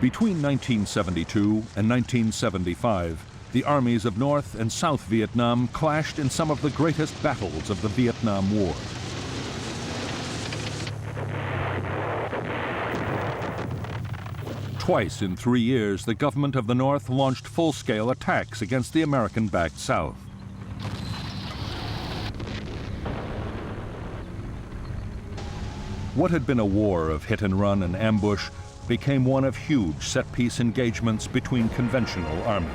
Between 1972 and 1975, the armies of North and South Vietnam clashed in some of the greatest battles of the Vietnam War. Twice in 3 years, the government of the North launched full-scale attacks against the American-backed South. What had been a war of hit-and-run and ambush became one of huge set-piece engagements between conventional armies.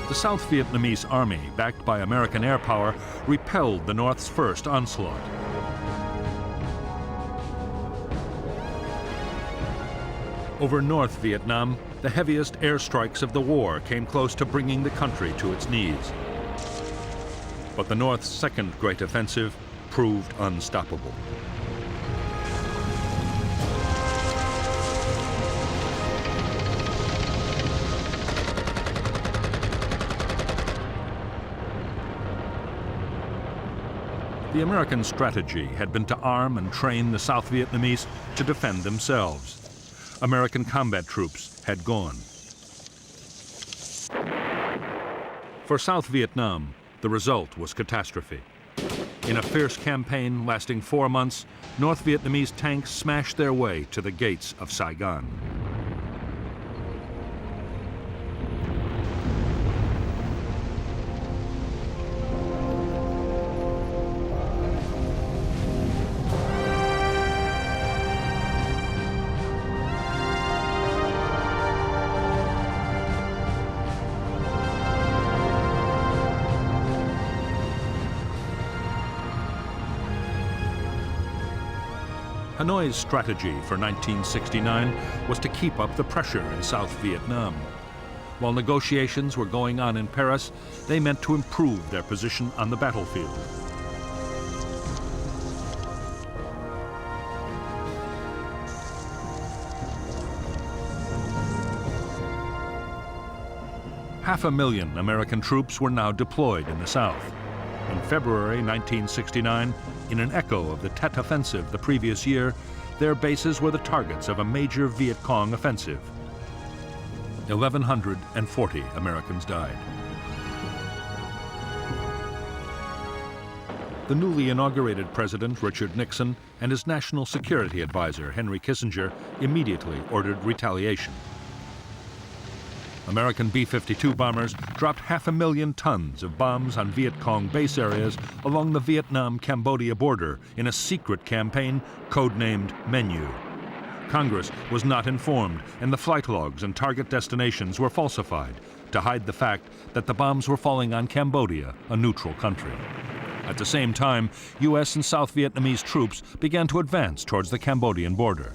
The South Vietnamese army, backed by American air power, repelled the North's first onslaught. Over North Vietnam, the heaviest airstrikes of the war came close to bringing the country to its knees. But the North's second great offensive proved unstoppable. The American strategy had been to arm and train the South Vietnamese to defend themselves. American combat troops had gone. For South Vietnam, the result was catastrophe. In a fierce campaign lasting 4 months, North Vietnamese tanks smashed their way to the gates of Saigon. Hanoi's strategy for 1969 was to keep up the pressure in South Vietnam. While negotiations were going on in Paris, they meant to improve their position on the battlefield. Half a million American troops were now deployed in the South. In February 1969, in an echo of the Tet Offensive the previous year, their bases were the targets of a major Viet Cong offensive. 1,140 Americans died. The newly inaugurated President Richard Nixon and his national security advisor Henry Kissinger immediately ordered retaliation. American B-52 bombers dropped 500,000 tons of bombs on Viet Cong base areas along the Vietnam-Cambodia border in a secret campaign codenamed Menu. Congress was not informed, and the flight logs and target destinations were falsified to hide the fact that the bombs were falling on Cambodia, a neutral country. At the same time, U.S. and South Vietnamese troops began to advance towards the Cambodian border.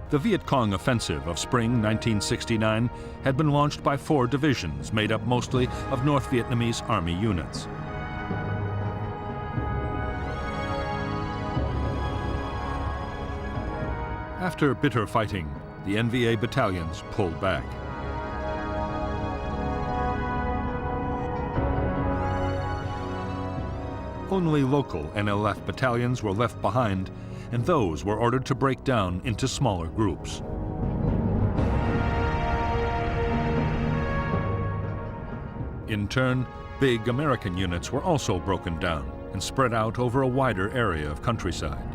The Viet Cong offensive of spring 1969 had been launched by 4 divisions made up mostly of North Vietnamese Army units. After bitter fighting, the NVA battalions pulled back. Only local NLF battalions were left behind, and those were ordered to break down into smaller groups. In turn, big American units were also broken down and spread out over a wider area of countryside.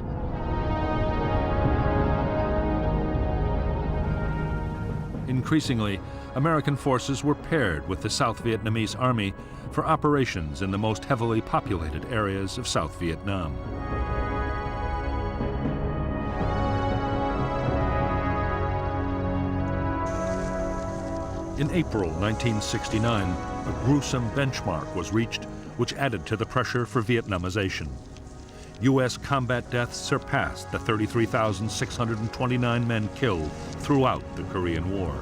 Increasingly, American forces were paired with the South Vietnamese Army for operations in the most heavily populated areas of South Vietnam. In April 1969, a gruesome benchmark was reached which added to the pressure for Vietnamization. U.S. combat deaths surpassed the 33,629 men killed throughout the Korean War.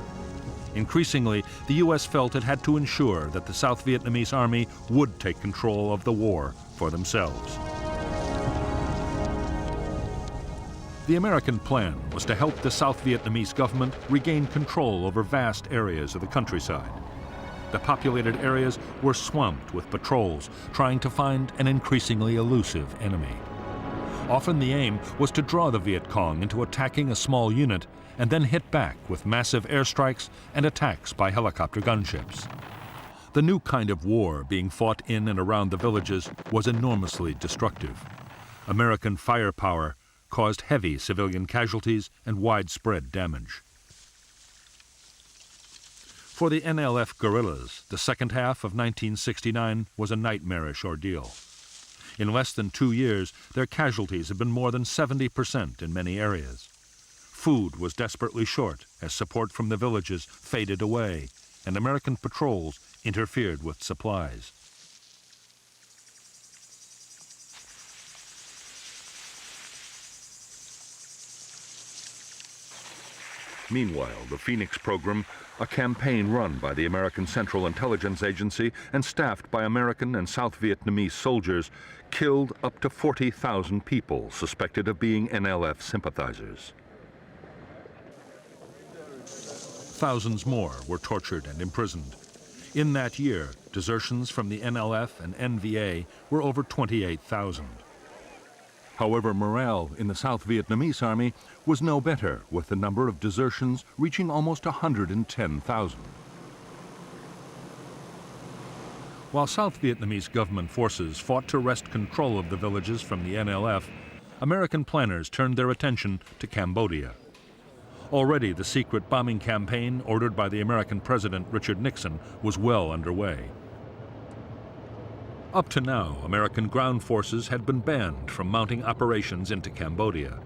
Increasingly, the U.S. felt it had to ensure that the South Vietnamese army would take control of the war for themselves. The American plan was to help the South Vietnamese government regain control over vast areas of the countryside. The populated areas were swamped with patrols trying to find an increasingly elusive enemy. Often the aim was to draw the Viet Cong into attacking a small unit and then hit back with massive airstrikes and attacks by helicopter gunships. The new kind of war being fought in and around the villages was enormously destructive. American firepower caused heavy civilian casualties and widespread damage. For the NLF guerrillas, the second half of 1969 was a nightmarish ordeal. In less than 2 years, their casualties had been more than 70% in many areas. Food was desperately short as support from the villages faded away, and American patrols interfered with supplies. Meanwhile, the Phoenix program, a campaign run by the American Central Intelligence Agency and staffed by American and South Vietnamese soldiers, killed up to 40,000 people suspected of being NLF sympathizers. Thousands more were tortured and imprisoned. In that year, desertions from the NLF and NVA were over 28,000. However, morale in the South Vietnamese army was no better, with the number of desertions reaching almost 110,000. While South Vietnamese government forces fought to wrest control of the villages from the NLF, American planners turned their attention to Cambodia. Already the secret bombing campaign ordered by the American President Richard Nixon was well underway. Up to now, American ground forces had been banned from mounting operations into Cambodia.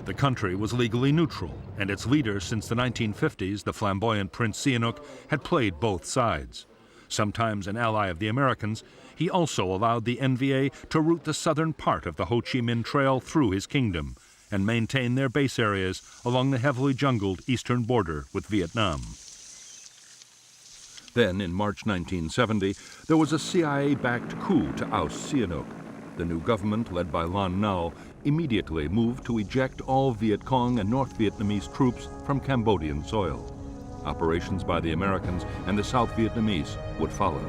The country was legally neutral, and its leader since the 1950s, the flamboyant Prince Sihanouk, had played both sides. Sometimes an ally of the Americans, he also allowed the NVA to route the southern part of the Ho Chi Minh Trail through his kingdom and maintain their base areas along the heavily jungled eastern border with Vietnam. Then, in March 1970, there was a CIA-backed coup to oust Sihanouk. The new government, led by Lon Nol, immediately moved to eject all Viet Cong and North Vietnamese troops from Cambodian soil. Operations by the Americans and the South Vietnamese would follow.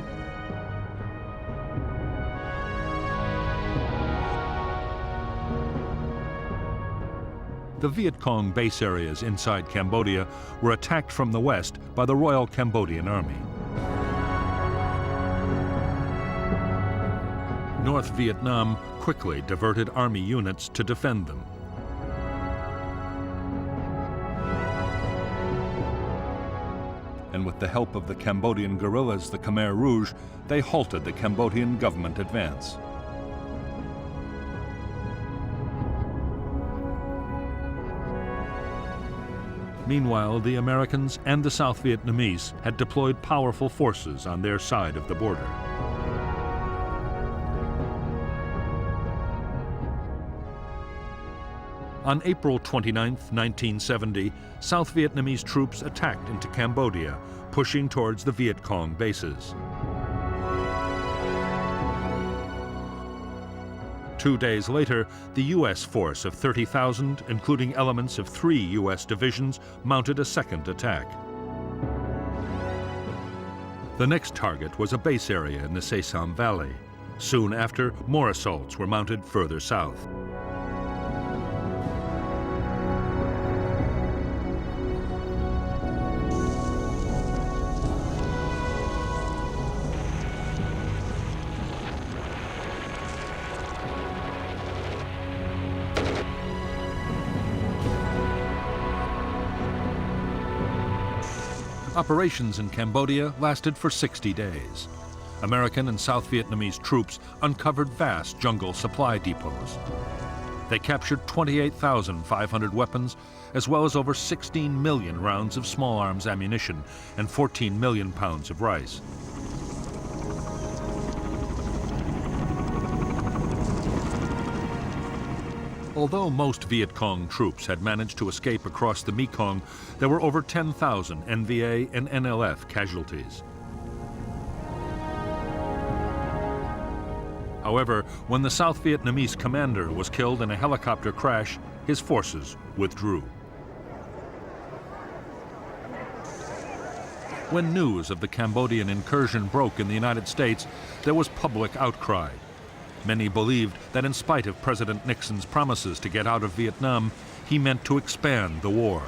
The Viet Cong base areas inside Cambodia were attacked from the west by the Royal Cambodian Army. North Vietnam quickly diverted army units to defend them. And with the help of the Cambodian guerrillas, the Khmer Rouge, they halted the Cambodian government advance. Meanwhile, the Americans and the South Vietnamese had deployed powerful forces on their side of the border. On April 29, 1970, South Vietnamese troops attacked into Cambodia, pushing towards the Viet Cong bases. 2 days later, the U.S. force of 30,000, including elements of 3 U.S. divisions, mounted a second attack. The next target was a base area in the Se Sam Valley. Soon after, more assaults were mounted further south. Operations in Cambodia lasted for 60 days. American and South Vietnamese troops uncovered vast jungle supply depots. They captured 28,500 weapons, as well as over 16 million rounds of small arms ammunition and 14 million pounds of rice. Although most Viet Cong troops had managed to escape across the Mekong, there were over 10,000 NVA and NLF casualties. However, when the South Vietnamese commander was killed in a helicopter crash, his forces withdrew. When news of the Cambodian incursion broke in the United States, there was public outcry. Many believed that in spite of President Nixon's promises to get out of Vietnam, he meant to expand the war.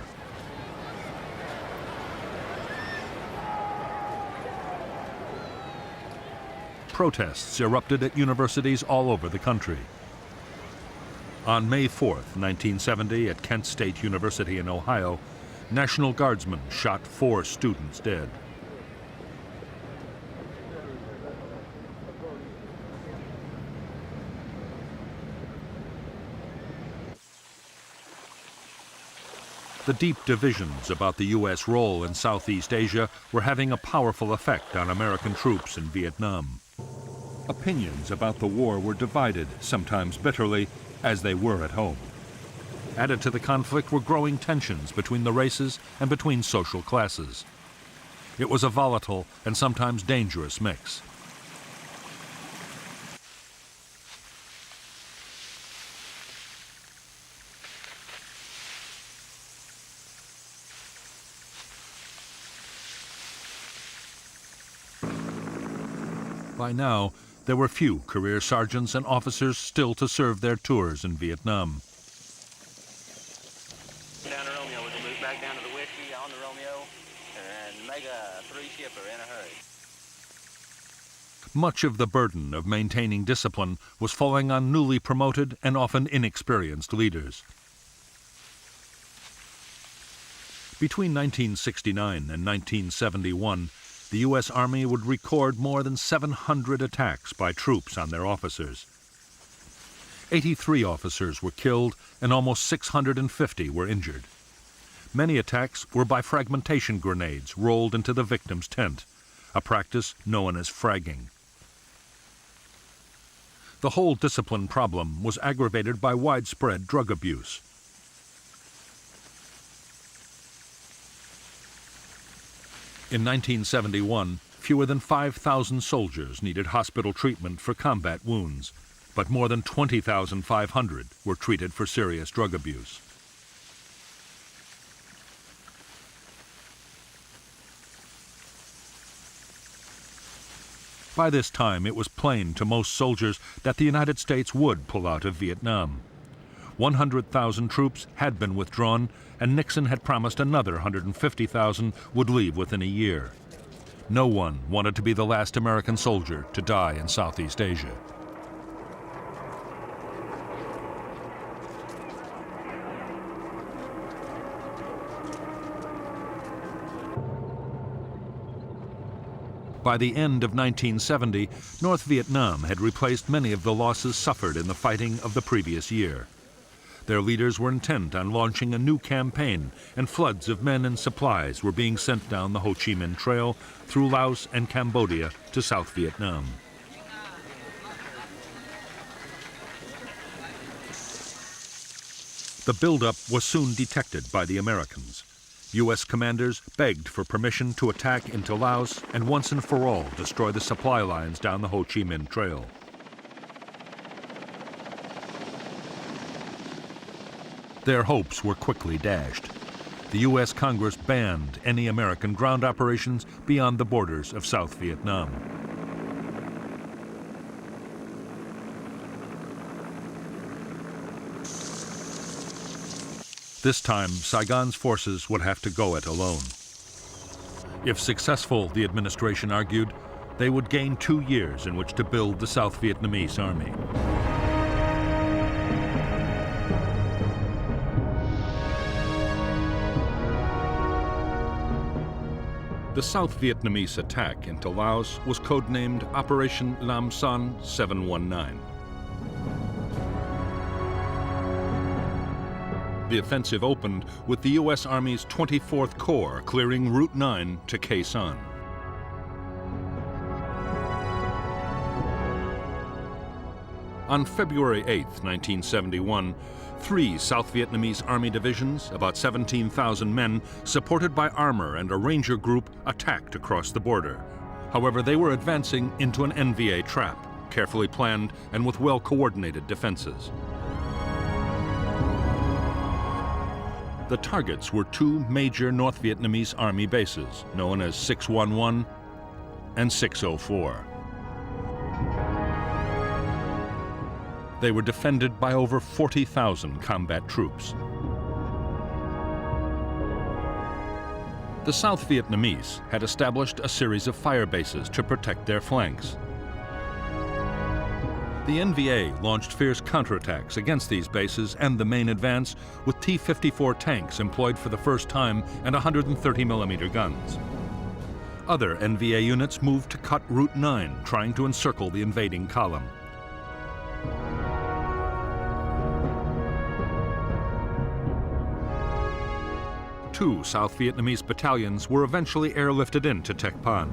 Protests erupted at universities all over the country. On May 4th, 1970, at Kent State University in Ohio, National Guardsmen shot 4 students dead. The deep divisions about the U.S. role in Southeast Asia were having a powerful effect on American troops in Vietnam. Opinions about the war were divided, sometimes bitterly, as they were at home. Added to the conflict were growing tensions between the races and between social classes. It was a volatile and sometimes dangerous mix. By now, there were few career sergeants and officers still to serve their tours in Vietnam. Down to Romeo, we can move back down to the Whiskey on the Romeo and make a 3-shipper in a hurry. Much of the burden of maintaining discipline was falling on newly promoted and often inexperienced leaders. Between 1969 and 1971, the U.S. Army would record more than 700 attacks by troops on their officers. 83 officers were killed and almost 650 were injured. Many attacks were by fragmentation grenades rolled into the victim's tent, a practice known as fragging. The whole discipline problem was aggravated by widespread drug abuse. In 1971, fewer than 5,000 soldiers needed hospital treatment for combat wounds, but more than 20,500 were treated for serious drug abuse. By this time, it was plain to most soldiers that the United States would pull out of Vietnam. 100,000 troops had been withdrawn, and Nixon had promised another 150,000 would leave within a year. No one wanted to be the last American soldier to die in Southeast Asia. By the end of 1970, North Vietnam had replaced many of the losses suffered in the fighting of the previous year. Their leaders were intent on launching a new campaign, and floods of men and supplies were being sent down the Ho Chi Minh Trail through Laos and Cambodia to South Vietnam. The buildup was soon detected by the Americans. U.S. commanders begged for permission to attack into Laos and once and for all destroy the supply lines down the Ho Chi Minh Trail. Their hopes were quickly dashed. The U.S. Congress banned any American ground operations beyond the borders of South Vietnam. This time, Saigon's forces would have to go it alone. If successful, the administration argued, they would gain 2 years in which to build the South Vietnamese army. The South Vietnamese attack into Laos was codenamed Operation Lam Son 719. The offensive opened with the U.S. Army's 24th Corps clearing Route 9 to Khe Sanh. On February 8, 1971, 3 South Vietnamese Army divisions, about 17,000 men, supported by armor and a ranger group, attacked across the border. However, they were advancing into an NVA trap, carefully planned and with well-coordinated defenses. The targets were 2 major North Vietnamese Army bases, known as 611 and 604. They were defended by over 40,000 combat troops. The South Vietnamese had established a series of fire bases to protect their flanks. The NVA launched fierce counterattacks against these bases and the main advance with T-54 tanks employed for the first time and 130mm guns. Other NVA units moved to cut Route 9, trying to encircle the invading column. Two South Vietnamese battalions were eventually airlifted into Tec Pan.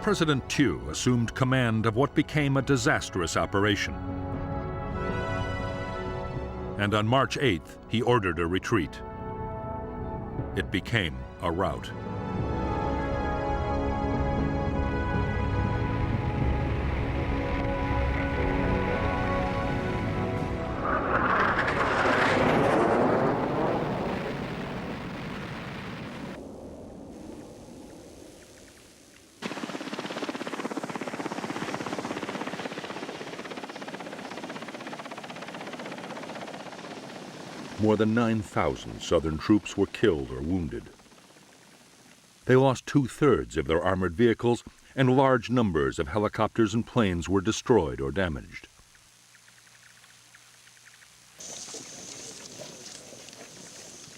President Thieu assumed command of what became a disastrous operation. And on March 8th, he ordered a retreat. It became a rout. More than 9,000 Southern troops were killed or wounded. They lost 2/3 of their armored vehicles, and large numbers of helicopters and planes were destroyed or damaged.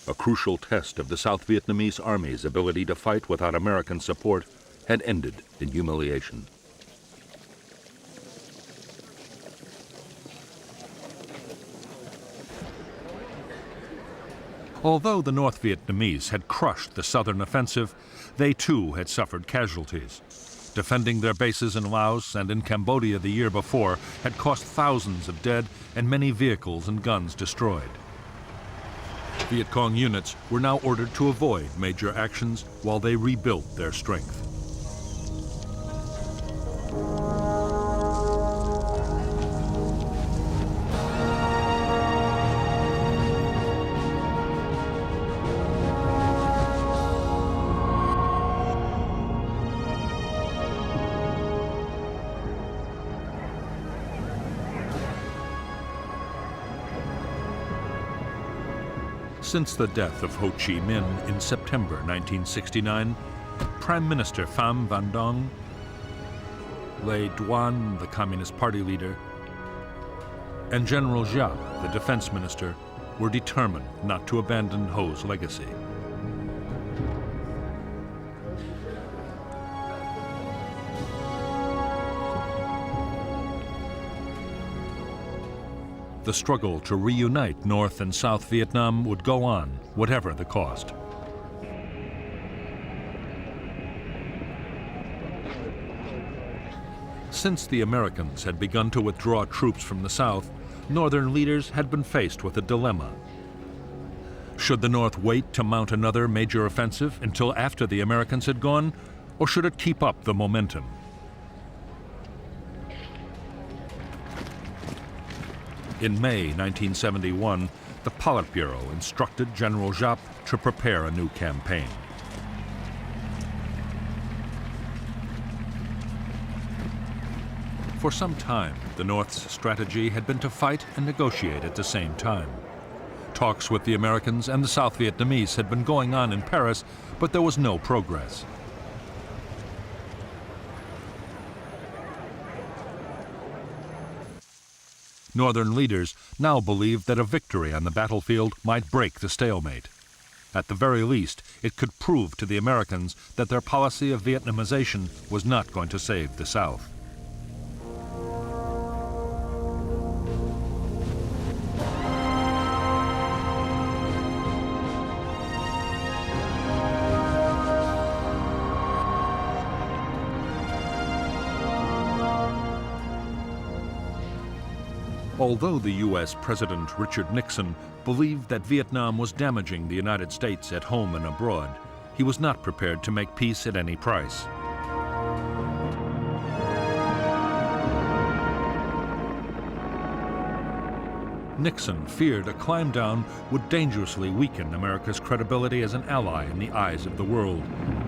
A crucial test of the South Vietnamese Army's ability to fight without American support had ended in humiliation. Although the North Vietnamese had crushed the southern offensive, they too had suffered casualties. Defending their bases in Laos and in Cambodia the year before had cost thousands of dead and many vehicles and guns destroyed. Viet Cong units were now ordered to avoid major actions while they rebuilt their strength. Since the death of Ho Chi Minh in September 1969, Prime Minister Pham Van Dong, Lê Duan, the Communist Party leader, and General Giap, the defense minister, were determined not to abandon Ho's legacy. The struggle to reunite North and South Vietnam would go on, whatever the cost. Since the Americans had begun to withdraw troops from the South, Northern leaders had been faced with a dilemma. Should the North wait to mount another major offensive until after the Americans had gone, or should it keep up the momentum? In May 1971, the Politburo instructed General Giap to prepare a new campaign. For some time, the North's strategy had been to fight and negotiate at the same time. Talks with the Americans and the South Vietnamese had been going on in Paris, but there was no progress. Northern leaders now believed that a victory on the battlefield might break the stalemate. At the very least, it could prove to the Americans that their policy of Vietnamization was not going to save the South. Although the U.S. President Richard Nixon believed that Vietnam was damaging the United States at home and abroad, he was not prepared to make peace at any price. Nixon feared a climb down would dangerously weaken America's credibility as an ally in the eyes of the world.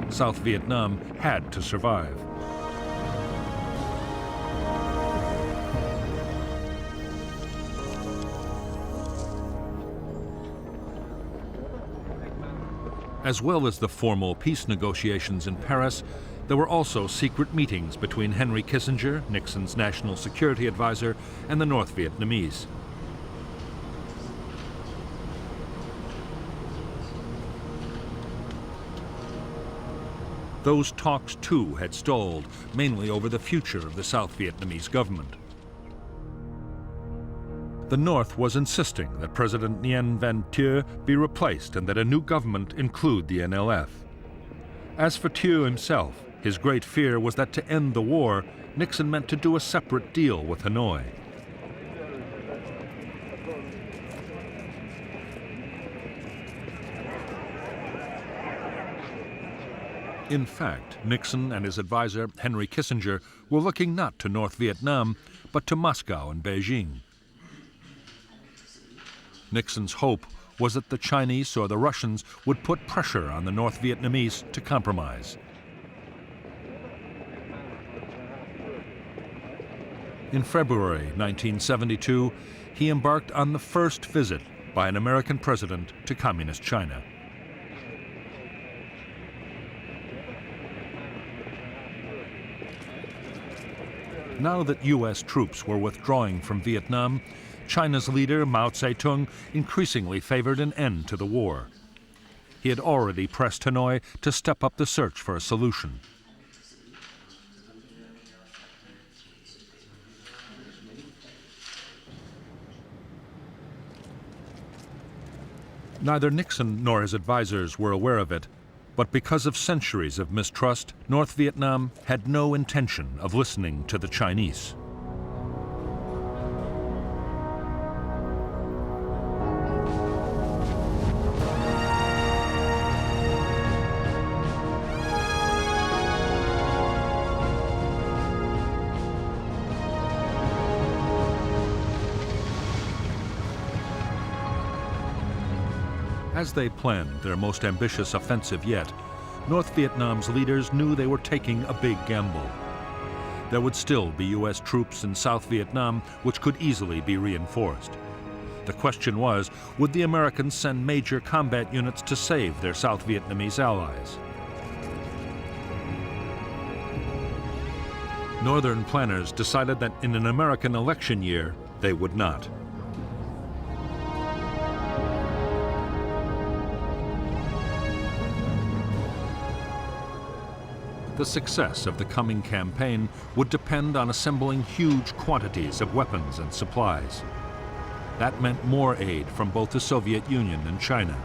South Vietnam had to survive. As well as the formal peace negotiations in Paris, there were also secret meetings between Henry Kissinger, Nixon's national security advisor, and the North Vietnamese. Those talks, too, had stalled, mainly over the future of the South Vietnamese government. The North was insisting that President Nguyen Van Thieu be replaced and that a new government include the NLF. As for Thieu himself, his great fear was that to end the war, Nixon meant to do a separate deal with Hanoi. In fact, Nixon and his advisor, Henry Kissinger, were looking not to North Vietnam, but to Moscow and Beijing. Nixon's hope was that the Chinese or the Russians would put pressure on the North Vietnamese to compromise. In February 1972, he embarked on the first visit by an American president to Communist China. Now that U.S. troops were withdrawing from Vietnam, China's leader, Mao Zedong, increasingly favored an end to the war. He had already pressed Hanoi to step up the search for a solution. Neither Nixon nor his advisors were aware of it, but because of centuries of mistrust, North Vietnam had no intention of listening to the Chinese. As they planned their most ambitious offensive yet, North Vietnam's leaders knew they were taking a big gamble. There would still be U.S. troops in South Vietnam which could easily be reinforced. The question was, would the Americans send major combat units to save their South Vietnamese allies? Northern planners decided that in an American election year, they would not. The success of the coming campaign would depend on assembling huge quantities of weapons and supplies. That meant more aid from both the Soviet Union and China.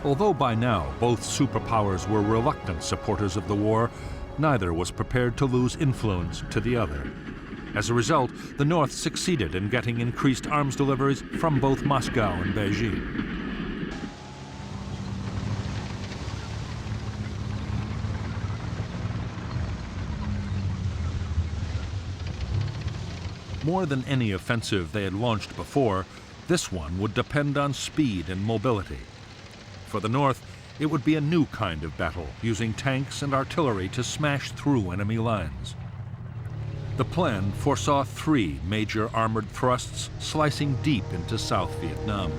Although by now both superpowers were reluctant supporters of the war, neither was prepared to lose influence to the other. As a result, the North succeeded in getting increased arms deliveries from both Moscow and Beijing. More than any offensive they had launched before, this one would depend on speed and mobility. For the North, it would be a new kind of battle, using tanks and artillery to smash through enemy lines. The plan foresaw 3 major armored thrusts slicing deep into South Vietnam.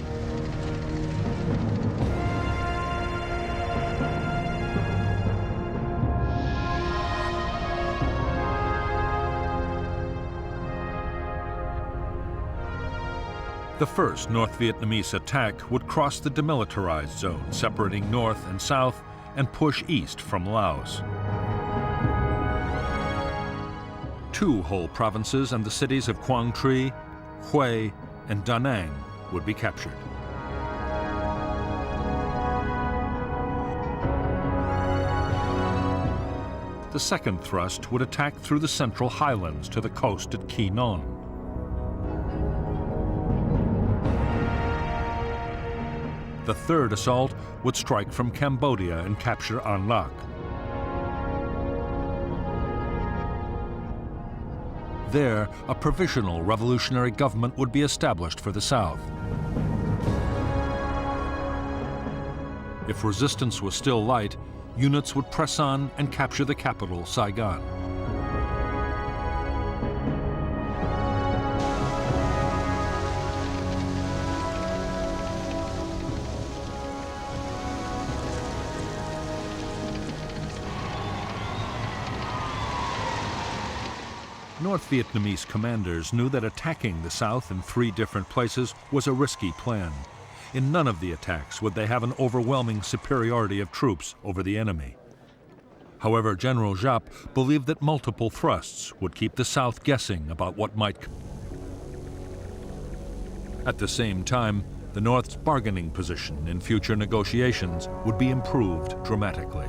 The first North Vietnamese attack would cross the demilitarized zone, separating north and south, and push east from Laos. 2 whole provinces and the cities of Quang Tri, Hue, and Da Nang would be captured. The second thrust would attack through the central highlands to the coast at Quy Nhon. The third assault would strike from Cambodia and capture An Lac. There, a provisional revolutionary government would be established for the South. If resistance was still light, units would press on and capture the capital, Saigon. North Vietnamese commanders knew that attacking the South in 3 different places was a risky plan. In none of the attacks would they have an overwhelming superiority of troops over the enemy. However, General Giap believed that multiple thrusts would keep the South guessing about what might come. At the same time, the North's bargaining position in future negotiations would be improved dramatically.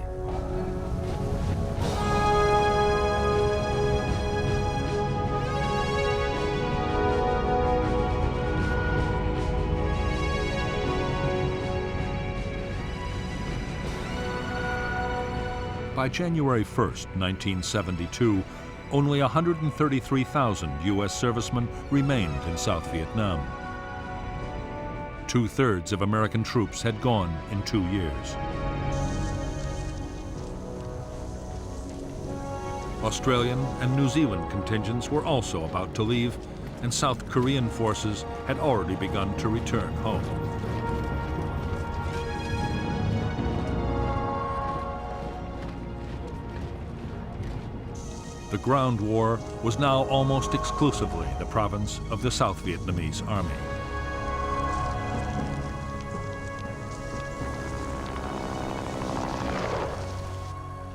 By January 1, 1972, only 133,000 U.S. servicemen remained in South Vietnam. 2/3 of American troops had gone in 2 years. Australian and New Zealand contingents were also about to leave, and South Korean forces had already begun to return home. The ground war was now almost exclusively the province of the South Vietnamese Army.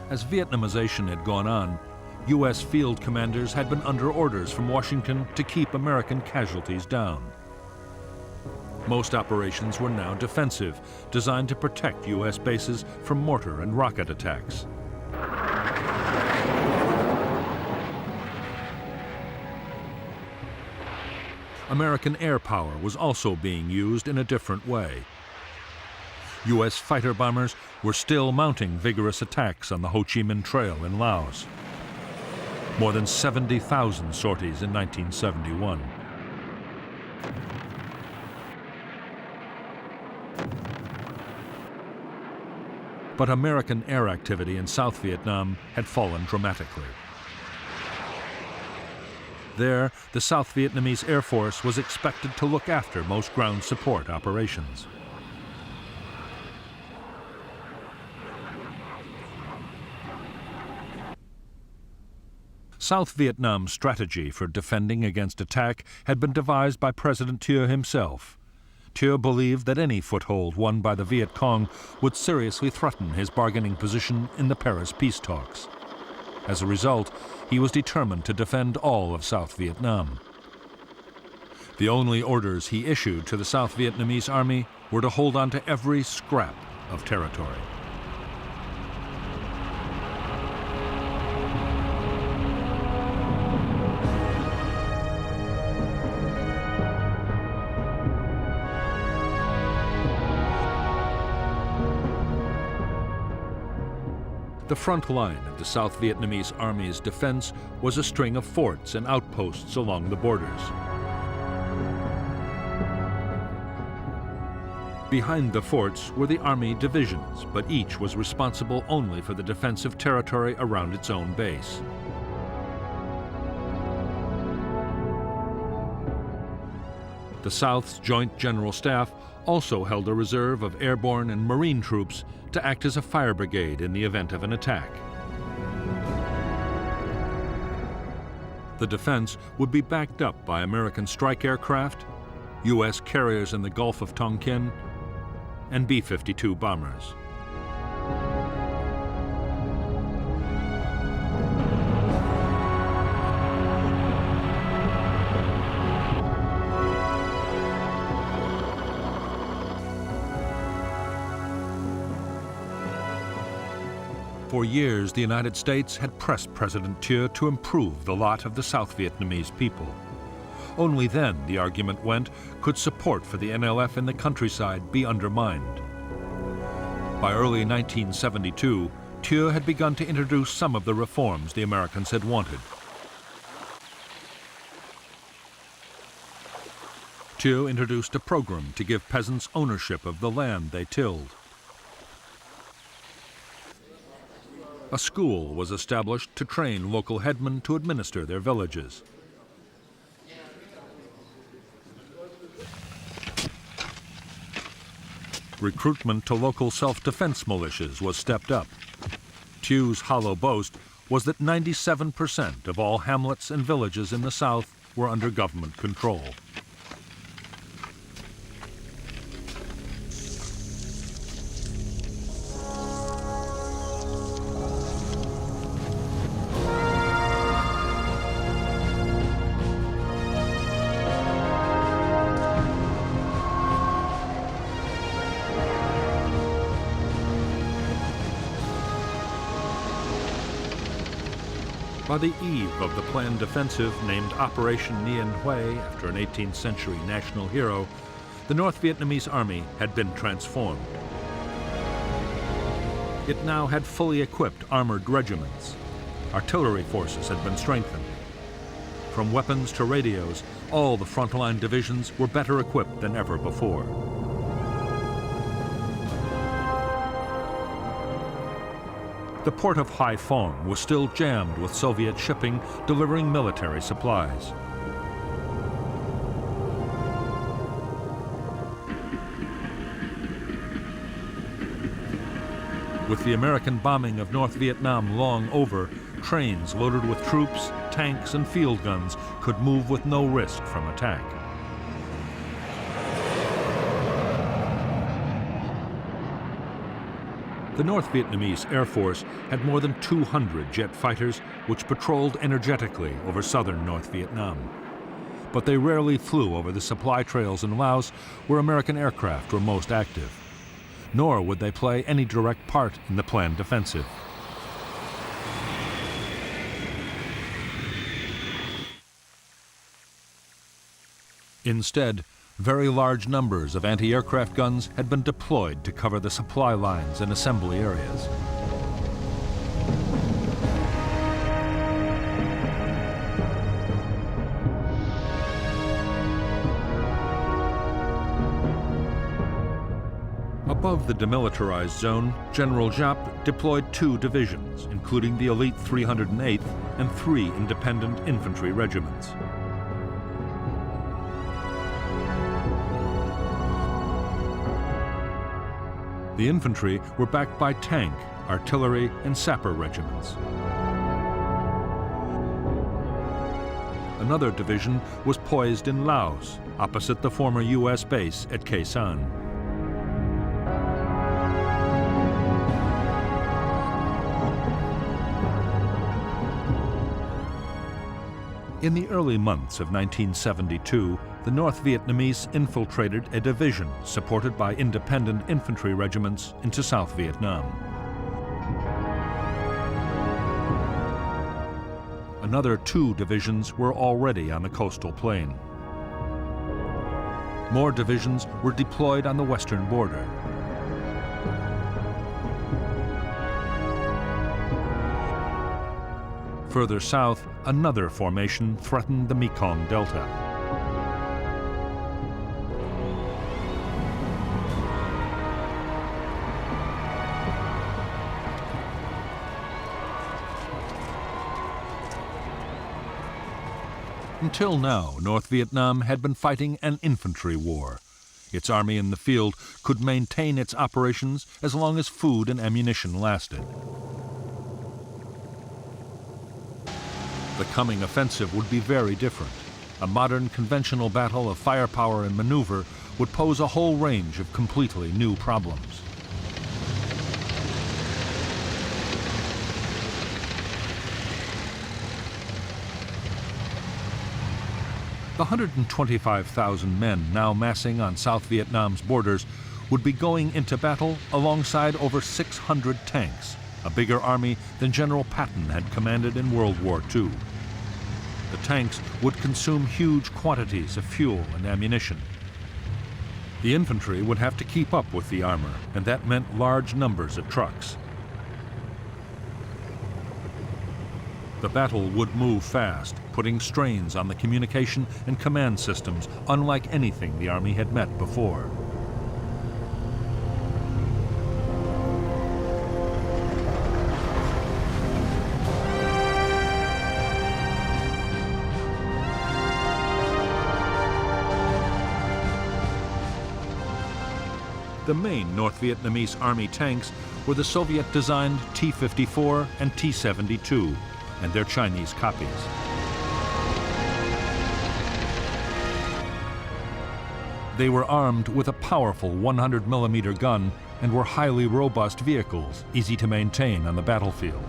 As Vietnamization had gone on, U.S. field commanders had been under orders from Washington to keep American casualties down. Most operations were now defensive, designed to protect U.S. bases from mortar and rocket attacks. American air power was also being used in a different way. U.S. fighter bombers were still mounting vigorous attacks on the Ho Chi Minh Trail in Laos. More than 70,000 sorties in 1971. But American air activity in South Vietnam had fallen dramatically. There, the South Vietnamese Air Force was expected to look after most ground support operations. South Vietnam's strategy for defending against attack had been devised by President Thieu himself. Thieu believed that any foothold won by the Viet Cong would seriously threaten his bargaining position in the Paris peace talks. As a result, he was determined to defend all of South Vietnam. The only orders he issued to the South Vietnamese Army were to hold on to every scrap of territory. The front line of the South Vietnamese Army's defense was a string of forts and outposts along the borders. Behind the forts were the Army divisions, but each was responsible only for the defensive territory around its own base. The South's Joint General Staff also held a reserve of airborne and marine troops to act as a fire brigade in the event of an attack. The defense would be backed up by American strike aircraft, U.S. carriers in the Gulf of Tonkin, and B-52 bombers. For For years, the United States had pressed President Thieu to improve the lot of the South Vietnamese people. Only then, the argument went, could support for the NLF in the countryside be undermined. By early 1972, Thieu had begun to introduce some of the reforms the Americans had wanted. Thieu introduced a program to give peasants ownership of the land they tilled. A school was established to train local headmen to administer their villages. Recruitment to local self-defense militias was stepped up. Thieu's hollow boast was that 97% of all hamlets and villages in the South were under government control. By the eve of the planned offensive named Operation Nguyen Hue after an 18th century national hero, the North Vietnamese army had been transformed. It now had fully equipped armored regiments. Artillery forces had been strengthened. From weapons to radios, all the frontline divisions were better equipped than ever before. The port of Hai Phong was still jammed with Soviet shipping delivering military supplies. With the American bombing of North Vietnam long over, trains loaded with troops, tanks, and field guns could move with no risk from attack. The North Vietnamese Air Force had more than 200 jet fighters which patrolled energetically over southern North Vietnam. But they rarely flew over the supply trails in Laos where American aircraft were most active. Nor would they play any direct part in the planned offensive. Instead, very large numbers of anti-aircraft guns had been deployed to cover the supply lines and assembly areas. Above the demilitarized zone, General Giap deployed 2 divisions, including the elite 308th and 3 independent infantry regiments. The infantry were backed by tank, artillery, and sapper regiments. Another division was poised in Laos, opposite the former U.S. base at Khe Sanh. In the early months of 1972, the North Vietnamese infiltrated a division supported by independent infantry regiments into South Vietnam. Another 2 divisions were already on the coastal plain. More divisions were deployed on the western border. Further south, another formation threatened the Mekong Delta. Until now, North Vietnam had been fighting an infantry war. Its army in the field could maintain its operations as long as food and ammunition lasted. The coming offensive would be very different. A modern conventional battle of firepower and maneuver would pose a whole range of completely new problems. The 125,000 men now massing on South Vietnam's borders would be going into battle alongside over 600 tanks, a bigger army than General Patton had commanded in World War II. The tanks would consume huge quantities of fuel and ammunition. The infantry would have to keep up with the armor, and that meant large numbers of trucks. The battle would move fast, putting strains on the communication and command systems unlike anything the Army had met before. The main North Vietnamese Army tanks were the Soviet-designed T-54 and T-72, and their Chinese copies. They were armed with a powerful 100mm gun and were highly robust vehicles, easy to maintain on the battlefield.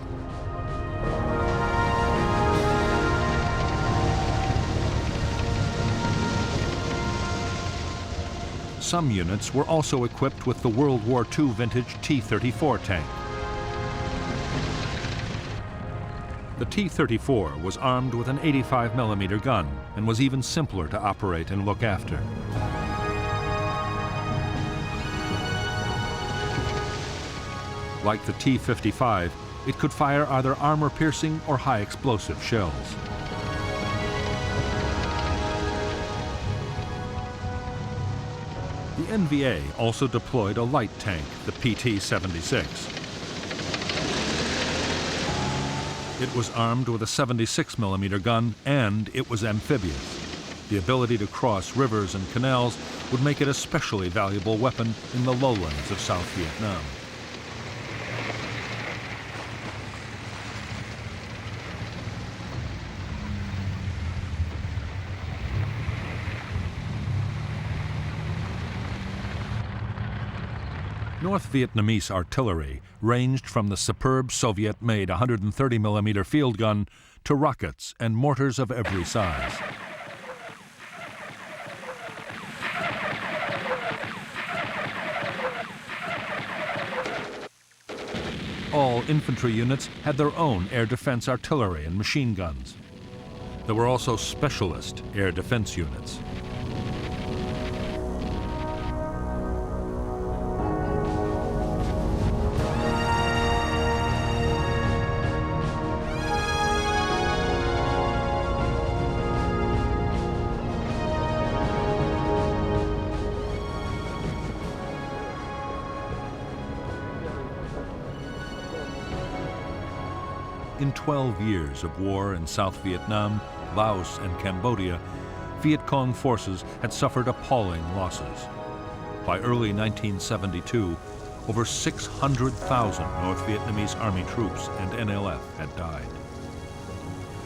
Some units were also equipped with the World War II vintage T-34 tank. The T-34 was armed with an 85mm gun and was even simpler to operate and look after. Like the T-55, it could fire either armor-piercing or high-explosive shells. The NVA also deployed a light tank, the PT-76. It was armed with a 76mm gun, and it was amphibious. The ability to cross rivers and canals would make it a especially valuable weapon in the lowlands of South Vietnam. North Vietnamese artillery ranged from the superb Soviet-made 130mm field gun to rockets and mortars of every size. All infantry units had their own air defense artillery and machine guns. There were also specialist air defense units. In 12 years of war in South Vietnam, Laos, and Cambodia, Viet Cong forces had suffered appalling losses. By early 1972, over 600,000 North Vietnamese Army troops and NLF had died.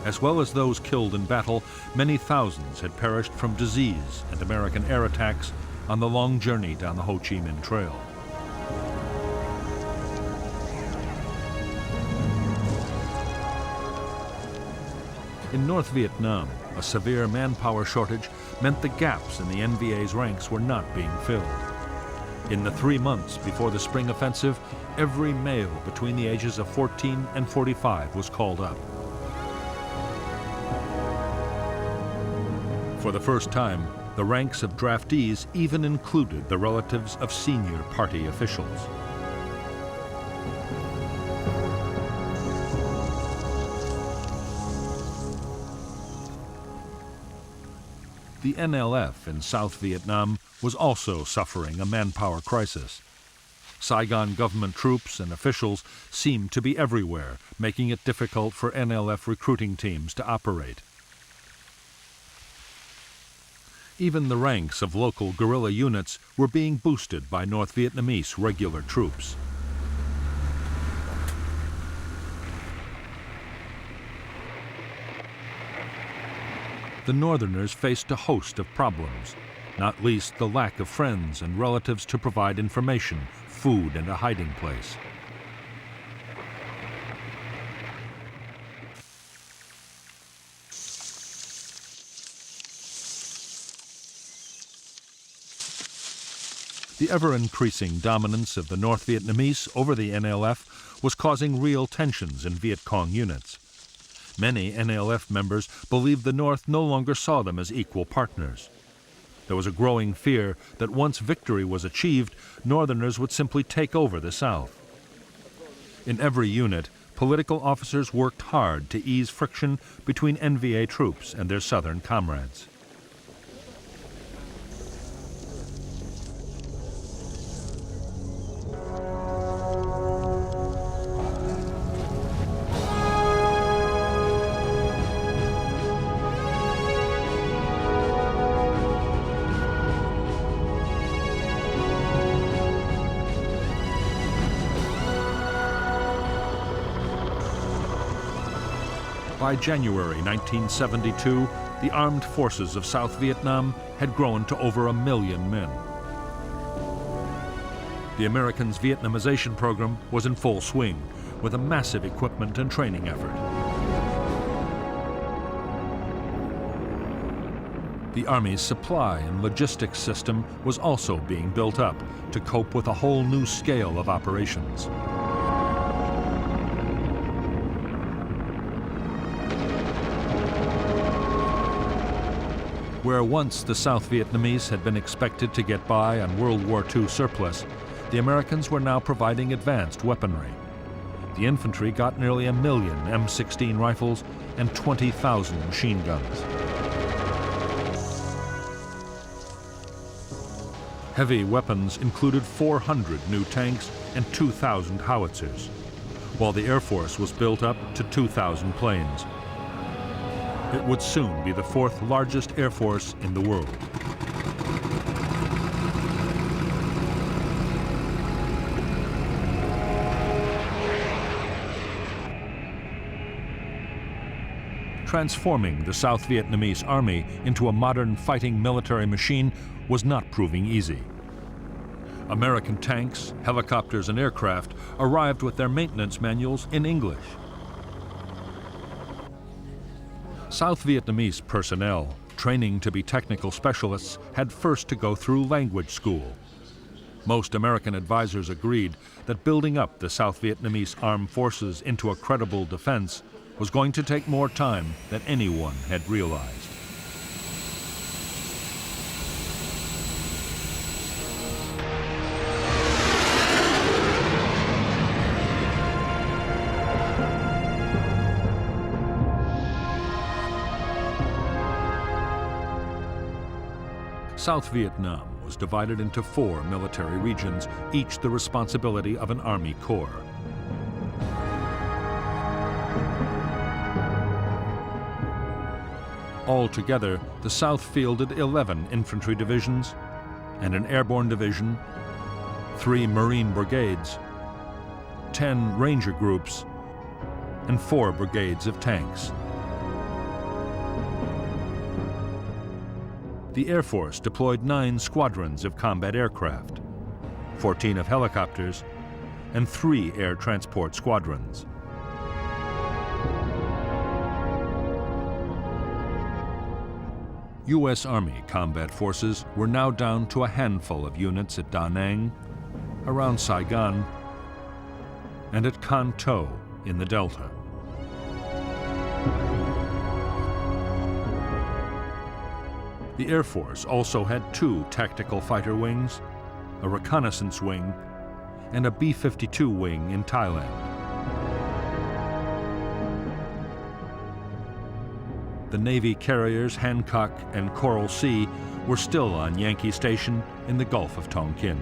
As well as those killed in battle, many thousands had perished from disease and American air attacks on the long journey down the Ho Chi Minh Trail. In North Vietnam, a severe manpower shortage meant the gaps in the NVA's ranks were not being filled. In the 3 months before the spring offensive, every male between the ages of 14 and 45 was called up. For the first time, the ranks of draftees even included the relatives of senior party officials. The NLF in South Vietnam was also suffering a manpower crisis. Saigon government troops and officials seemed to be everywhere, making it difficult for NLF recruiting teams to operate. Even the ranks of local guerrilla units were being boosted by North Vietnamese regular troops. The Northerners faced a host of problems, not least the lack of friends and relatives to provide information, food, and a hiding place. The The ever-increasing dominance of the North Vietnamese over the NLF was causing real tensions in Viet Cong units. Many NLF members believed the North no longer saw them as equal partners. There was a growing fear that once victory was achieved, Northerners would simply take over the South. In every unit, political officers worked hard to ease friction between NVA troops and their Southern comrades. By January 1972, the armed forces of South Vietnam had grown to over 1 million men. The Americans' Vietnamization program was in full swing, with a massive equipment and training effort. The Army's supply and logistics system was also being built up to cope with a whole new scale of operations. Where once the South Vietnamese had been expected to get by on World War II surplus, the Americans were now providing advanced weaponry. The infantry got nearly 1 million M16 rifles and 20,000 machine guns. Heavy weapons included 400 new tanks and 2,000 howitzers, while the Air Force was built up to 2,000 planes. It would soon be the 4th largest air force in the world. Transforming the South Vietnamese Army into a modern fighting military machine was not proving easy. American tanks, helicopters, and aircraft arrived with their maintenance manuals in English. South Vietnamese personnel, training to be technical specialists, had first to go through language school. Most American advisors agreed that building up the South Vietnamese armed forces into a credible defense was going to take more time than anyone had realized. South Vietnam was divided into 4 military regions, each the responsibility of an Army corps. Altogether, the South fielded 11 infantry divisions and an airborne division, 3 Marine brigades, 10 Ranger groups, and 4 brigades of tanks. The Air Force deployed 9 squadrons of combat aircraft, 14 of helicopters, and 3 air transport squadrons. U.S. Army combat forces were now down to a handful of units at Da Nang, around Saigon, and at Can Tho in the Delta. The Air Force also had 2 tactical fighter wings, a reconnaissance wing, and a B-52 wing in Thailand. The Navy carriers Hancock and Coral Sea were still on Yankee Station in the Gulf of Tonkin.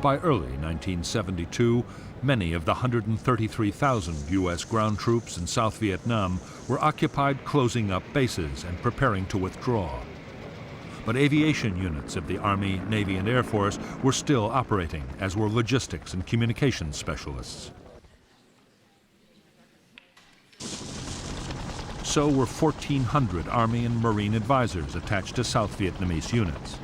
By early 1972, many of the 133,000 U.S. ground troops in South Vietnam were occupied closing up bases and preparing to withdraw. But aviation units of the Army, Navy, and Air Force were still operating, as were logistics and communications specialists. So were 1,400 Army and Marine advisors attached to South Vietnamese units.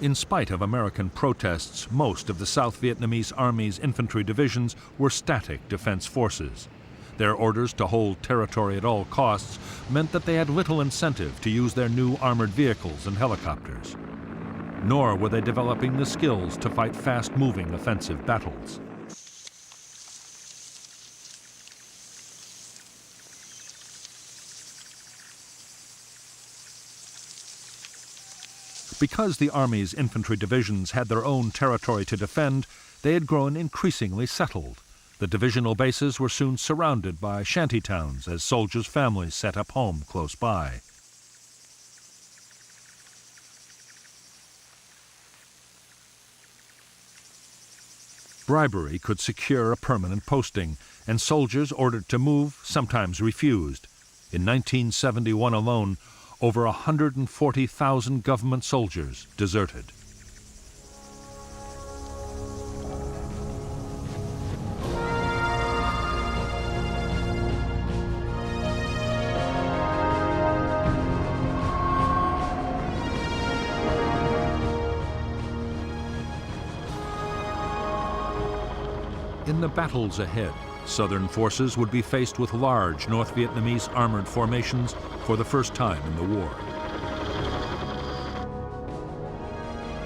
In spite of American protests, most of the South Vietnamese Army's infantry divisions were static defense forces. Their orders to hold territory at all costs meant that they had little incentive to use their new armored vehicles and helicopters. Nor were they developing the skills to fight fast-moving offensive battles. Because the Army's infantry divisions had their own territory to defend, they had grown increasingly settled. The divisional bases were soon surrounded by shanty towns as soldiers' families set up home close by. Bribery could secure a permanent posting, and soldiers ordered to move sometimes refused. In 1971 alone, over 140,000 government soldiers deserted. In the battles ahead, Southern forces would be faced with large North Vietnamese armored formations for the first time in the war.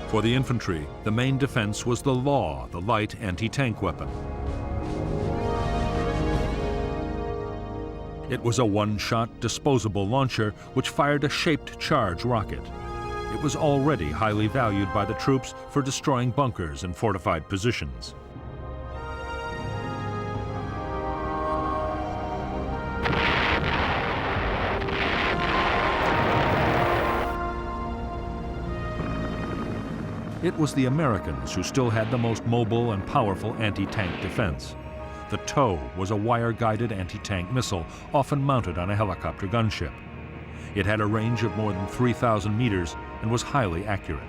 For the infantry, the main defense was the Law, the light anti-tank weapon. It was a one-shot disposable launcher which fired a shaped charge rocket. It was already highly valued by the troops for destroying bunkers and fortified positions. It was the Americans who still had the most mobile and powerful anti-tank defense. The TOW was a wire-guided anti-tank missile, often mounted on a helicopter gunship. It had a range of more than 3,000 meters and was highly accurate.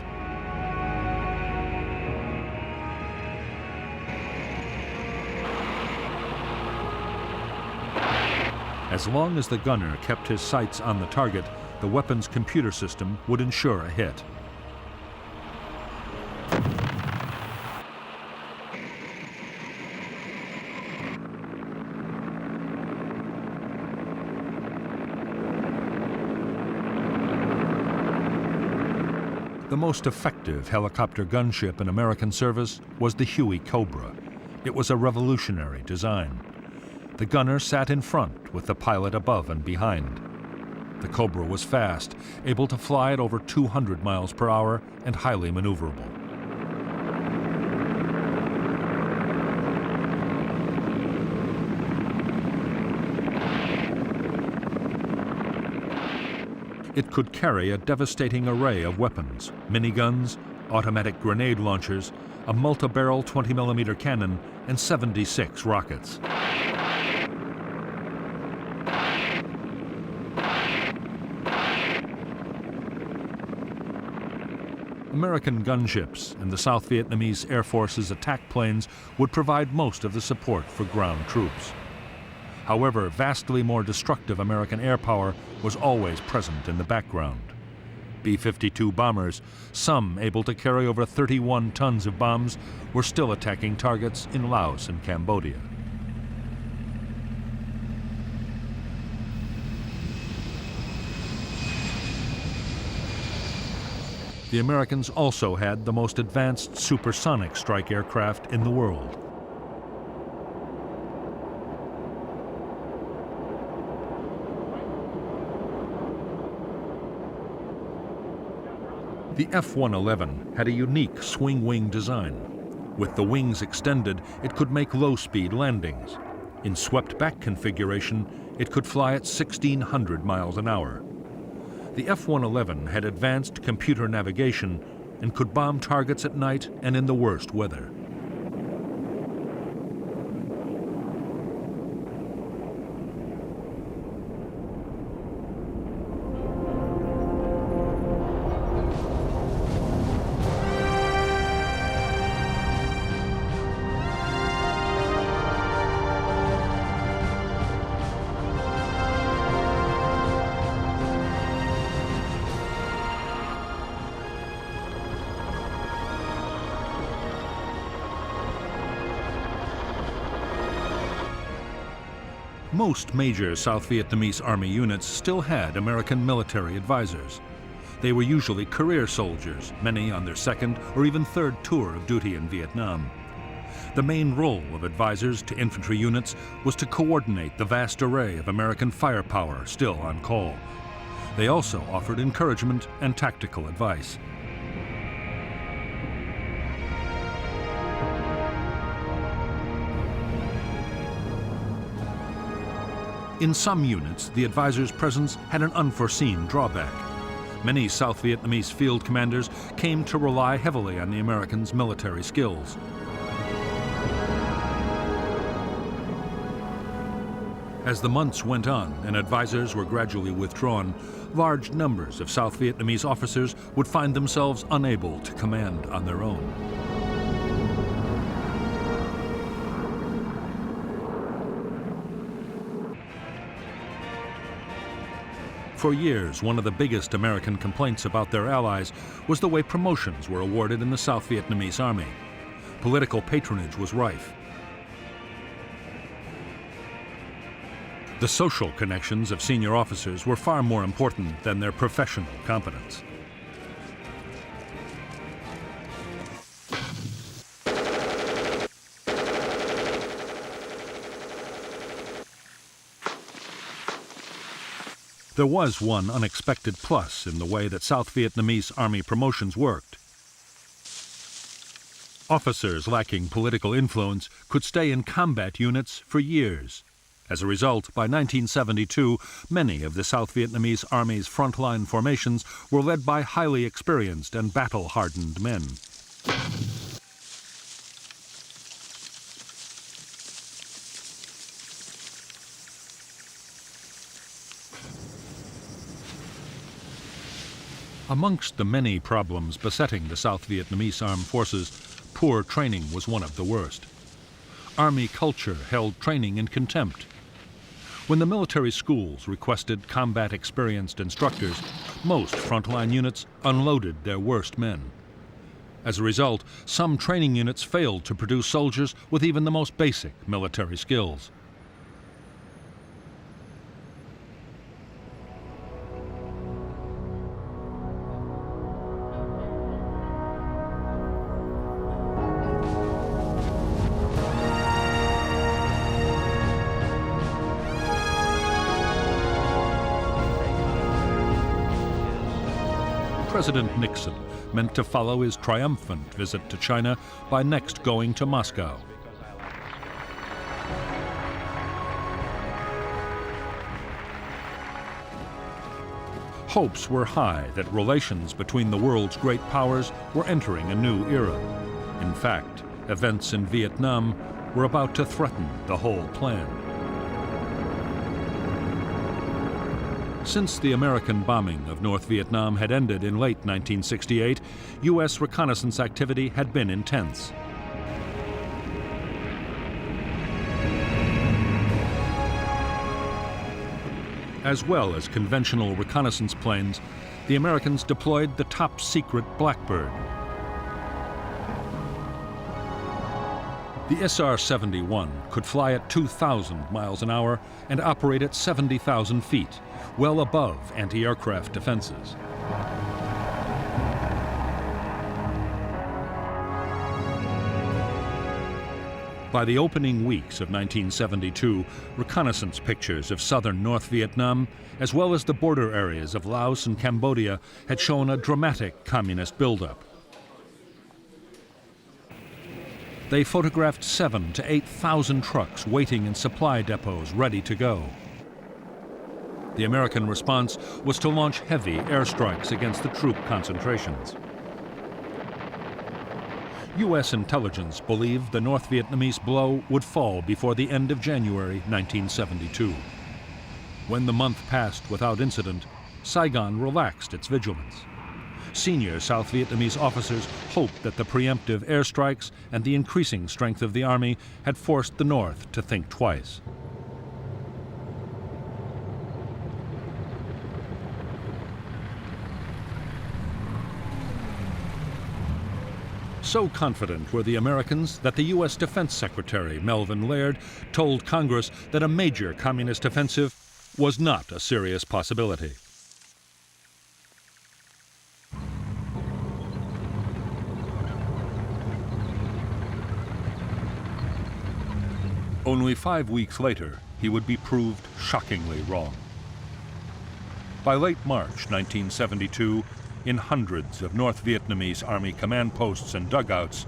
As long as the gunner kept his sights on the target, the weapon's computer system would ensure a hit. The most effective helicopter gunship in American service was the Huey Cobra. It was a revolutionary design. The gunner sat in front with the pilot above and behind. The Cobra was fast, able to fly at over 200 miles per hour and highly maneuverable. It could carry a devastating array of weapons: miniguns, automatic grenade launchers, a multi-barrel 20mm cannon, and 76 rockets. American gunships and the South Vietnamese Air Force's attack planes would provide most of the support for ground troops. However, vastly more destructive American air power was always present in the background. B-52 bombers, some able to carry over 31 tons of bombs, were still attacking targets in Laos and Cambodia. The Americans also had the most advanced supersonic strike aircraft in the world. The F-111 had a unique swing-wing design. With the wings extended, it could make low-speed landings. In swept-back configuration, it could fly at 1,600 miles an hour. The F-111 had advanced computer navigation and could bomb targets at night and in the worst weather. Most major South Vietnamese Army units still had American military advisors. They were usually career soldiers, many on their second or even third tour of duty in Vietnam. The main role of advisors to infantry units was to coordinate the vast array of American firepower still on call. They also offered encouragement and tactical advice. In some units, the advisor's presence had an unforeseen drawback. Many South Vietnamese field commanders came to rely heavily on the Americans' military skills. As the months went on and advisors were gradually withdrawn, large numbers of South Vietnamese officers would find themselves unable to command on their own. For years, one of the biggest American complaints about their allies was the way promotions were awarded in the South Vietnamese Army. Political patronage was rife. The social connections of senior officers were far more important than their professional competence. There was one unexpected plus in the way that South Vietnamese Army promotions worked. Officers lacking political influence could stay in combat units for years. As a result, by 1972, many of the South Vietnamese Army's frontline formations were led by highly experienced and battle-hardened men. Amongst the many problems besetting the South Vietnamese armed forces, poor training was one of the worst. Army culture held training in contempt. When the military schools requested combat-experienced instructors, most frontline units unloaded their worst men. As a result, some training units failed to produce soldiers with even the most basic military skills. President Nixon meant to follow his triumphant visit to China by next going to Moscow. Hopes were high that relations between the world's great powers were entering a new era. In fact, events in Vietnam were about to threaten the whole plan. Since the American bombing of North Vietnam had ended in late 1968, U.S. reconnaissance activity had been intense. As well as conventional reconnaissance planes, the Americans deployed the top-secret Blackbird. The SR-71 could fly at 2,000 miles an hour and operate at 70,000 feet, well above anti-aircraft defenses. By the opening weeks of 1972, reconnaissance pictures of southern North Vietnam, as well as the border areas of Laos and Cambodia, had shown a dramatic communist buildup. They photographed 7,000 to 8,000 trucks waiting in supply depots ready to go. The American response was to launch heavy airstrikes against the troop concentrations. U.S. intelligence believed the North Vietnamese blow would fall before the end of January 1972. When the month passed without incident, Saigon relaxed its vigilance. Senior South Vietnamese officers hoped that the preemptive airstrikes and the increasing strength of the army had forced the North to think twice. So confident were the Americans that the U.S. Defense Secretary, Melvin Laird, told Congress that a major communist offensive was not a serious possibility. Only 5 weeks later, he would be proved shockingly wrong. By late March 1972, in hundreds of North Vietnamese Army command posts and dugouts,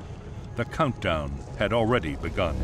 the countdown had already begun.